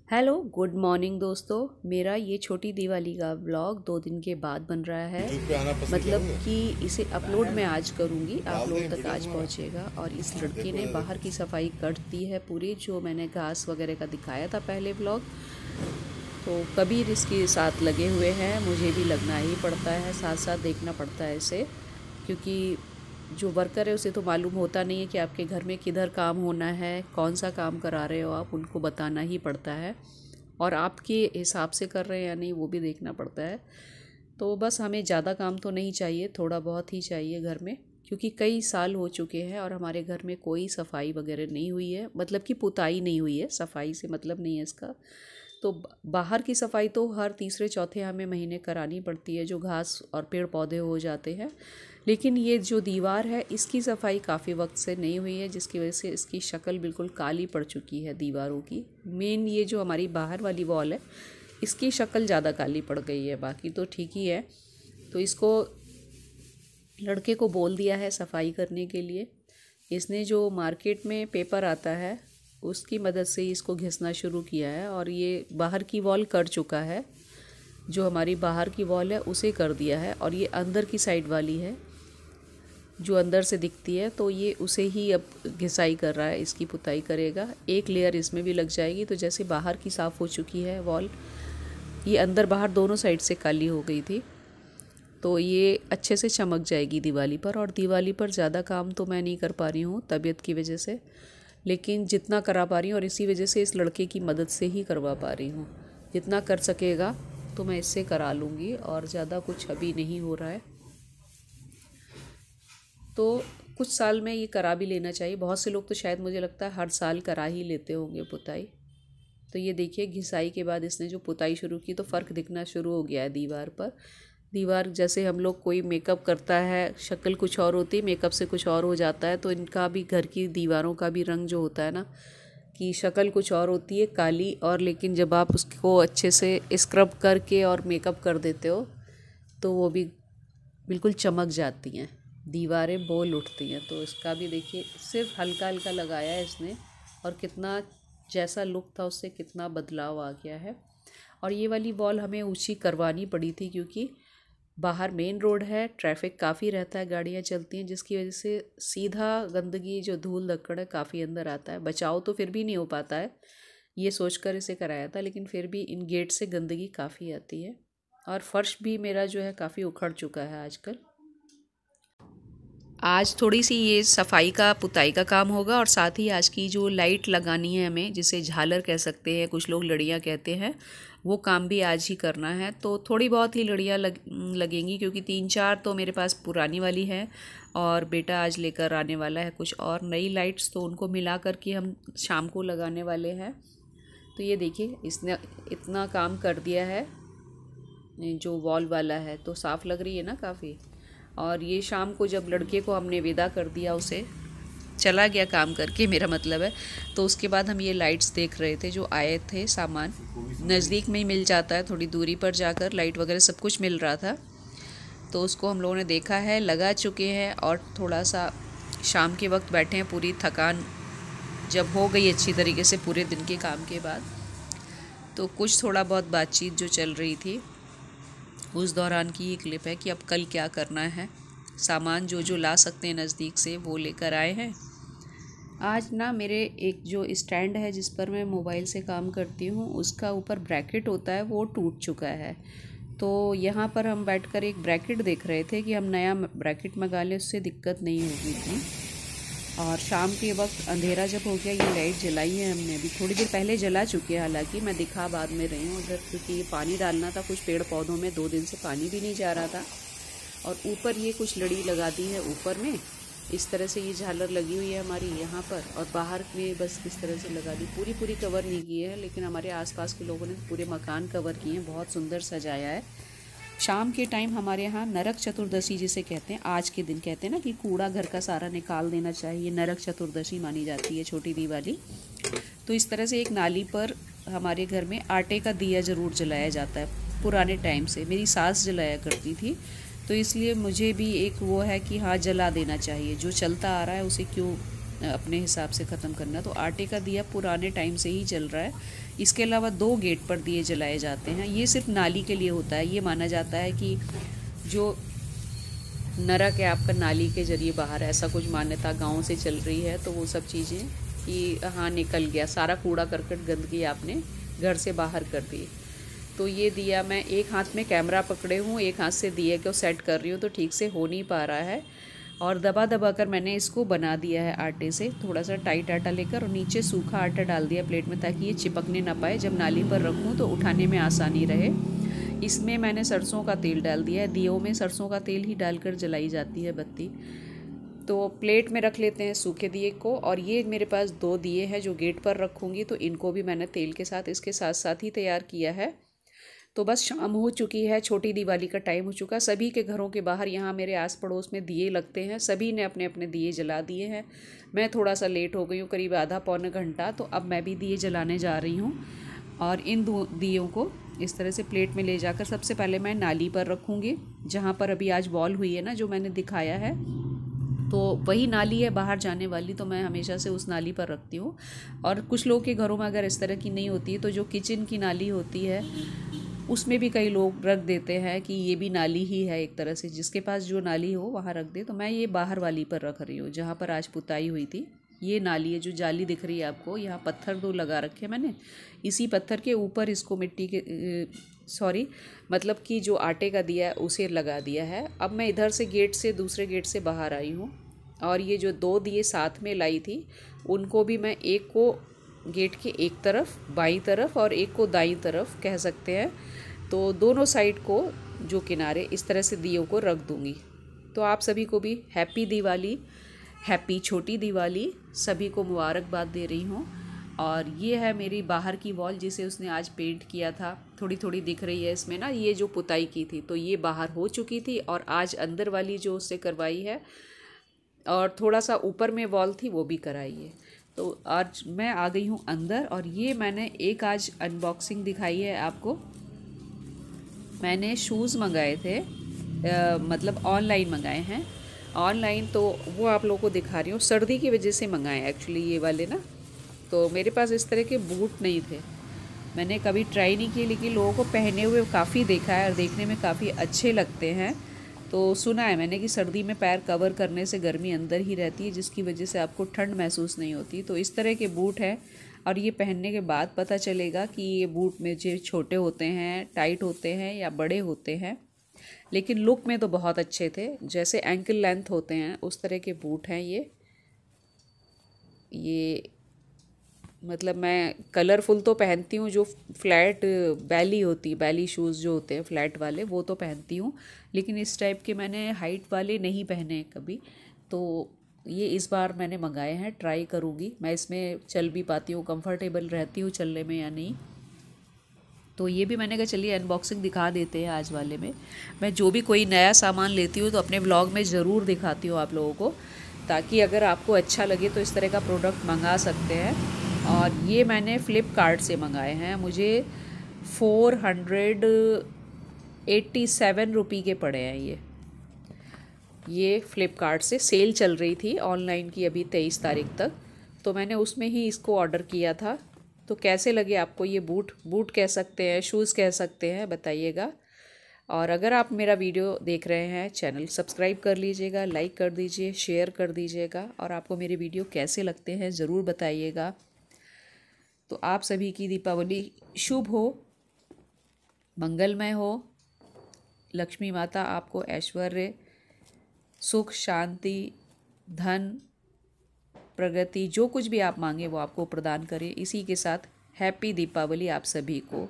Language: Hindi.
हेलो गुड मॉर्निंग दोस्तों। मेरा ये छोटी दिवाली का व्लॉग 2 दिन के बाद बन रहा है। मतलब कि इसे अपलोड मैं आज करूँगी, आप लोगों तक आज पहुँचेगा। और इस लड़के ने बाहर की सफाई कर दी है पूरी, जो मैंने घास वगैरह का दिखाया था पहले व्लॉग। तो कबीर इसके साथ लगे हुए हैं, मुझे भी लगना ही पड़ता है, साथ साथ देखना पड़ता है इसे, क्योंकि जो वर्कर है उसे तो मालूम होता नहीं है कि आपके घर में किधर काम होना है, कौन सा काम करा रहे हो आप, उनको बताना ही पड़ता है। और आपके हिसाब से कर रहे हैं या नहीं वो भी देखना पड़ता है। तो बस हमें ज़्यादा काम तो नहीं चाहिए, थोड़ा बहुत ही चाहिए घर में, क्योंकि कई साल हो चुके हैं और हमारे घर में कोई सफाई वगैरह नहीं हुई है, मतलब कि पुताई नहीं हुई है, सफाई से मतलब नहीं है इसका। तो बाहर की सफाई तो हर तीसरे चौथे हमें महीने करानी पड़ती है, जो घास और पेड़ पौधे हो जाते हैं। लेकिन ये जो दीवार है इसकी सफाई काफ़ी वक्त से नहीं हुई है, जिसकी वजह से इसकी शक्ल बिल्कुल काली पड़ चुकी है दीवारों की। मेन ये जो हमारी बाहर वाली वॉल है इसकी शक्ल ज़्यादा काली पड़ गई है, बाकी तो ठीक ही है। तो इसको लड़के को बोल दिया है सफाई करने के लिए। इसने जो मार्केट में पेपर आता है उसकी मदद से इसको घिसना शुरू किया है, और ये बाहर की वॉल कर चुका है, जो हमारी बाहर की वॉल है उसे कर दिया है। और ये अंदर की साइड वाली है जो अंदर से दिखती है, तो ये उसे ही अब घिसाई कर रहा है, इसकी पुताई करेगा। एक लेयर इसमें भी लग जाएगी, तो जैसे बाहर की साफ़ हो चुकी है वॉल, ये अंदर बाहर दोनों साइड से काली हो गई थी, तो ये अच्छे से चमक जाएगी दिवाली पर। और दिवाली पर ज़्यादा काम तो मैं नहीं कर पा रही हूँ तबीयत की वजह से, लेकिन जितना करा पा रही हूँ, और इसी वजह से इस लड़के की मदद से ही करवा पा रही हूँ। जितना कर सकेगा तो मैं इससे करा लूँगी, और ज़्यादा कुछ अभी नहीं हो रहा है। तो कुछ साल में ये करा भी लेना चाहिए। बहुत से लोग तो शायद मुझे लगता है हर साल करा ही लेते होंगे पुताई। तो ये देखिए घिसाई के बाद इसने जो पुताई शुरू की तो फ़र्क दिखना शुरू हो गया है दीवार पर। दीवार जैसे हम लोग कोई मेकअप करता है, शक्ल कुछ और होती है, मेकअप से कुछ और हो जाता है, तो इनका भी घर की दीवारों का भी रंग जो होता है ना, कि शक्ल कुछ और होती है काली, और लेकिन जब आप उसको अच्छे से स्क्रब करके और मेकअप कर देते हो तो वो भी बिल्कुल चमक जाती हैं, दीवारें बोल उठती हैं। तो इसका भी देखिए सिर्फ हल्का हल्का लगाया है इसने, और कितना जैसा लुक था उससे कितना बदलाव आ गया है। और ये वाली वॉल हमें ऊंची करवानी पड़ी थी, क्योंकि बाहर मेन रोड है, ट्रैफिक काफ़ी रहता है, गाड़ियाँ चलती हैं, जिसकी वजह से सीधा गंदगी जो धूल धक्कड़ है काफ़ी अंदर आता है। बचाव तो फिर भी नहीं हो पाता है, ये सोचकर इसे कराया था, लेकिन फिर भी इन गेट से गंदगी काफ़ी आती है। और फर्श भी मेरा जो है काफ़ी उखड़ चुका है आजकल। आज थोड़ी सी ये सफाई का पुताई का काम होगा, और साथ ही आज की जो लाइट लगानी है हमें, जिसे झालर कह सकते हैं, कुछ लोग लड़ियाँ कहते हैं, वो काम भी आज ही करना है। तो थोड़ी बहुत ही लड़ियाँ लगेंगी, क्योंकि 3-4 तो मेरे पास पुरानी वाली है, और बेटा आज लेकर आने वाला है कुछ और नई लाइट्स, तो उनको मिला कर के हम शाम को लगाने वाले हैं। तो ये देखिए इसने इतना काम कर दिया है, जो वॉल वाला है तो साफ़ लग रही है ना काफ़ी। और ये शाम को जब लड़के को हमने विदा कर दिया, उसे चला गया काम करके मेरा मतलब है, तो उसके बाद हम ये लाइट्स देख रहे थे, जो आए थे सामान नज़दीक में ही मिल जाता है, थोड़ी दूरी पर जाकर लाइट वगैरह सब कुछ मिल रहा था, तो उसको हम लोगों ने देखा है, लगा चुके हैं। और थोड़ा सा शाम के वक्त बैठे हैं, पूरी थकान जब हो गई अच्छी तरीके से पूरे दिन के काम के बाद, तो कुछ थोड़ा बहुत बातचीत जो चल रही थी उस दौरान की ये क्लिप है कि अब कल क्या करना है। सामान जो जो ला सकते हैं नज़दीक से वो लेकर आए हैं। आज ना मेरे एक जो स्टैंड है जिस पर मैं मोबाइल से काम करती हूँ, उसका ऊपर ब्रैकेट होता है, वो टूट चुका है। तो यहाँ पर हम बैठकर एक ब्रैकेट देख रहे थे कि हम नया ब्रैकेट मंगा लें, उससे दिक्कत नहीं होगी इतनी। और शाम के वक्त अंधेरा जब हो गया, ये लाइट जलाई है हमने, अभी थोड़ी देर पहले जला चुकी है, हालांकि मैं दिखा बाद में रही हूँ उधर, क्योंकि ये पानी डालना था कुछ पेड़ पौधों में, 2 दिन से पानी भी नहीं जा रहा था। और ऊपर ये कुछ लड़ी लगा दी है ऊपर में, इस तरह से ये झालर लगी हुई है हमारी यहाँ पर, और बाहर में बस इस तरह से लगा दी, पूरी कवर नहीं की है, लेकिन हमारे आसपास के लोगों ने पूरे मकान कवर किए हैं, बहुत सुंदर सजाया है। शाम के टाइम हमारे यहाँ नरक चतुर्दशी जिसे कहते हैं, आज के दिन कहते हैं ना कि कूड़ा घर का सारा निकाल देना चाहिए, नरक चतुर्दशी मानी जाती है छोटी दिवाली। तो इस तरह से एक नाली पर हमारे घर में आटे का दिया ज़रूर जलाया जाता है, पुराने टाइम से मेरी सास जलाया करती थी, तो इसलिए मुझे भी एक वो है कि हाँ जला देना चाहिए, जो चलता आ रहा है उसे क्यों अपने हिसाब से ख़त्म करना। तो आटे का दिया पुराने टाइम से ही जल रहा है, इसके अलावा 2 गेट पर दिए जलाए जाते हैं। ये सिर्फ नाली के लिए होता है। ये माना जाता है कि जो नरक है आपका नाली के जरिए बाहर, ऐसा कुछ मान्यता गांव से चल रही है। तो वो सब चीज़ें कि हाँ निकल गया, सारा कूड़ा करकट गंदगी आपने घर से बाहर कर दी। तो ये दिया मैं एक हाथ में कैमरा पकड़े हूँ, एक हाथ से दिए को सेट कर रही हूँ, तो ठीक से हो नहीं पा रहा है। और दबा दबा कर मैंने इसको बना दिया है आटे से, थोड़ा सा टाइट आटा लेकर, और नीचे सूखा आटा डाल दिया प्लेट में ताकि ये चिपकने ना पाए। जब नाली पर रखूँ तो उठाने में आसानी रहे। इसमें मैंने सरसों का तेल डाल दिया है। दियों में सरसों का तेल ही डालकर जलाई जाती है बत्ती। तो प्लेट में रख लेते हैं सूखे दिए को। और ये मेरे पास 2 दिए हैं जो गेट पर रखूँगी, तो इनको भी मैंने तेल के साथ इसके साथ साथ ही तैयार किया है। तो बस शाम हो चुकी है, छोटी दिवाली का टाइम हो चुका। सभी के घरों के बाहर यहाँ मेरे आस पड़ोस में दिए लगते हैं, सभी ने अपने अपने दिए जला दिए हैं। मैं थोड़ा सा लेट हो गई हूँ, करीब आधा पौना घंटा, तो अब मैं भी दिए जलाने जा रही हूँ। और इन दियों को इस तरह से प्लेट में ले जाकर सबसे पहले मैं नाली पर रखूँगी, जहाँ पर अभी आज बॉल हुई है ना जो मैंने दिखाया है, तो वही नाली है बाहर जाने वाली, तो मैं हमेशा से उस नाली पर रखती हूँ। और कुछ लोग के घरों में अगर इस तरह की नहीं होती है तो जो किचन की नाली होती है उसमें भी कई लोग रख देते हैं कि ये भी नाली ही है एक तरह से, जिसके पास जो नाली हो वहाँ रख दे। तो मैं ये बाहर वाली पर रख रही हूँ जहाँ पर आज पुताई हुई थी। ये नाली है जो जाली दिख रही है आपको, यहाँ पत्थर 2 लगा रखे हैं मैंने। इसी पत्थर के ऊपर इसको मिट्टी के मतलब कि जो आटे का दिया है उसे लगा दिया है। अब मैं इधर से गेट से दूसरे गेट से बाहर आई हूँ, और ये जो 2 दिए साथ में लाई थी उनको भी मैं एक को गेट के एक तरफ बाईं तरफ और एक को दाईं तरफ कह सकते हैं, तो दोनों साइड को जो किनारे इस तरह से दियों को रख दूँगी। तो आप सभी को भी हैप्पी दिवाली, हैप्पी छोटी दिवाली, सभी को मुबारकबाद दे रही हूँ। और ये है मेरी बाहर की वॉल जिसे उसने आज पेंट किया था, थोड़ी थोड़ी दिख रही है इसमें ना, ये जो पुताई की थी तो ये बाहर हो चुकी थी, और आज अंदर वाली जो उससे करवाई है, और थोड़ा सा ऊपर में वॉल थी वो भी कराई है। तो आज मैं आ गई हूँ अंदर, और ये मैंने एक आज अनबॉक्सिंग दिखाई है आपको। मैंने शूज़ मंगाए थे, मतलब ऑनलाइन मंगाए हैं ऑनलाइन, तो वो आप लोगों को दिखा रही हूँ। सर्दी की वजह से मंगाए एक्चुअली ये वाले ना, तो मेरे पास इस तरह के बूट नहीं थे, मैंने कभी ट्राई नहीं किए, लेकिन लोगों को पहने हुए काफ़ी देखा है और देखने में काफ़ी अच्छे लगते हैं। तो सुना है मैंने कि सर्दी में पैर कवर करने से गर्मी अंदर ही रहती है, जिसकी वजह से आपको ठंड महसूस नहीं होती। तो इस तरह के बूट हैं, और ये पहनने के बाद पता चलेगा कि ये बूट मुझे छोटे होते हैं, टाइट होते हैं या बड़े होते हैं, लेकिन लुक में तो बहुत अच्छे थे। जैसे एंकल लेंथ होते हैं उस तरह के बूट हैं ये मतलब मैं कलरफुल तो पहनती हूँ, जो फ्लैट बैली होती, बैली शूज़ जो होते हैं फ्लैट वाले वो तो पहनती हूँ, लेकिन इस टाइप के मैंने हाइट वाले नहीं पहने कभी। तो ये इस बार मैंने मंगाए हैं, ट्राई करूँगी मैं इसमें चल भी पाती हूँ, कंफर्टेबल रहती हूँ चलने में या नहीं। तो ये भी मैंने कहा चलिए अनबॉक्सिंग दिखा देते हैं आज वाले में। मैं जो भी कोई नया सामान लेती हूँ तो अपने ब्लॉग में ज़रूर दिखाती हूँ आप लोगों को, ताकि अगर आपको अच्छा लगे तो इस तरह का प्रोडक्ट मंगा सकते हैं। और ये मैंने फ़्लिपकार्ट से मंगाए हैं, मुझे 487 रुपये के पड़े हैं ये फ़्लिपकार्ट से। सेल चल रही थी ऑनलाइन की अभी 23 तारीख तक, तो मैंने उसमें ही इसको ऑर्डर किया था। तो कैसे लगे आपको ये बूट कह सकते हैं, शूज़ कह सकते हैं, बताइएगा। और अगर आप मेरा वीडियो देख रहे हैं, चैनल सब्सक्राइब कर लीजिएगा, लाइक कर दीजिए, शेयर कर दीजिएगा, और आपको मेरे वीडियो कैसे लगते हैं ज़रूर बताइएगा। तो आप सभी की दीपावली शुभ हो, मंगलमय हो। लक्ष्मी माता आपको ऐश्वर्य, सुख, शांति, धन, प्रगति, जो कुछ भी आप मांगे वो आपको प्रदान करे। इसी के साथ हैप्पी दीपावली आप सभी को।